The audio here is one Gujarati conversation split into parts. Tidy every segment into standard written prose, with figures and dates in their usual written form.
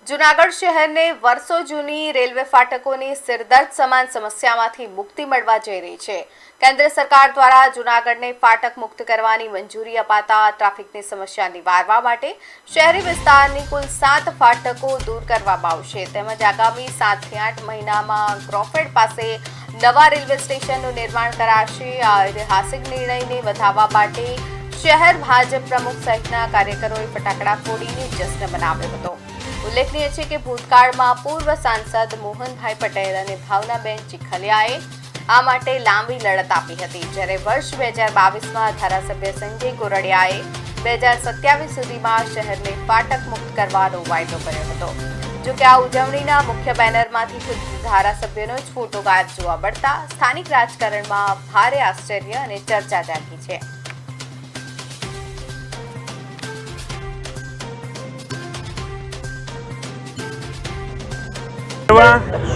જૂનાગઢ શહેરને વર્ષો જૂની રેલવે ફાટકોની સિરદર્દ સમાન સમસ્યામાંથી મુક્તિ મળવા જઈ રહી છે। કેન્દ્ર સરકાર દ્વારા જૂનાગઢને ફાટક મુક્ત કરવાની મંજૂરી અપાતા ટ્રાફિકની સમસ્યા નિવારવા માટે શહેરી વિસ્તારની કુલ 7 ફાટકો દૂર કરવામાં આવશે તેમજ આગામી 7 થી 8 મહિનામાં ગ્રોફેડ પાસે નવા રેલવે સ્ટેશનનું નિર્માણ કરાશે। આ ઐતિહાસિક નિર્ણયને વધાવવા માટે શહેર ભાજપ પ્રમુખ સહિતના કાર્યકરોએ ફટાકડા ફોડીને જશ્ન મનાવ્યો હતો। ઉલ્લેખનીય છે કે ભૂતકાળમાં પૂર્વ સાંસદ મોહનભાઈ પટેલ અને ભાવનાબેન ચીખલિયાએ આ માટે લાંબી લડત આપી હતી, જ્યારે વર્ષ 2022માં ધારાસભ્ય સંજય ગોરડિયાએ 2027 સુધીમાં શહેરને ફાટક મુક્ત કરવાનો વાયદો કર્યો હતો। જો કે આ ઉજવણીના મુખ્ય બેનરમાંથી ખુદ ધારાસભ્યનો જ ફોટો ગાયબ જોવા મળતા સ્થાનિક રાજકારણમાં ભારે આશ્ચર્ય અને ચર્ચા જાગી છે।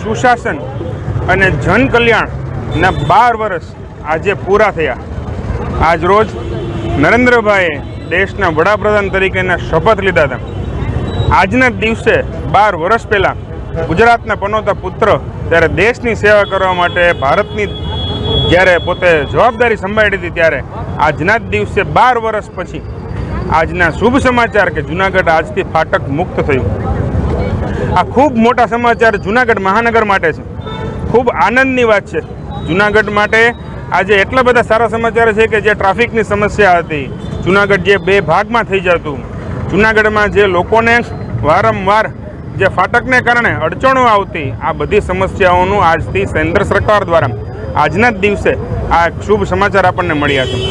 સુશાસન અને જન કલ્યાણના 12 વર્ષ આજે પૂરા થયા। આજ રોજ નરેન્દ્રભાઈએ દેશના વડાપ્રધાન તરીકેના શપથ લીધા હતા। આજના દિવસે 12 વર્ષ પહેલાં ગુજરાતના પનોતા પુત્ર જ્યારે દેશની સેવા કરવા માટે ભારતની જ્યારે પોતે જવાબદારી સંભાળી હતી ત્યારે આજના જ દિવસે 12 વર્ષ પછી આજના શુભ સમાચાર કે જૂનાગઢ આજથી ફાટક મુક્ત થયું। આ ખૂબ મોટા સમાચાર જૂનાગઢ મહાનગર માટે છે, ખૂબ આનંદની વાત છે। જૂનાગઢ માટે આજે એટલા બધા સારા સમાચાર છે કે જે ટ્રાફિકની સમસ્યા હતી, જૂનાગઢ જે 2 ભાગમાં થઈ જતું, જૂનાગઢમાં જે લોકોને વારંવાર જે ફાટકને કારણે અડચણો આવતી, આ બધી સમસ્યાઓનું આજથી કેન્દ્ર સરકાર દ્વારા આજના જ દિવસે આ શુભ સમાચાર આપણને મળ્યા છે।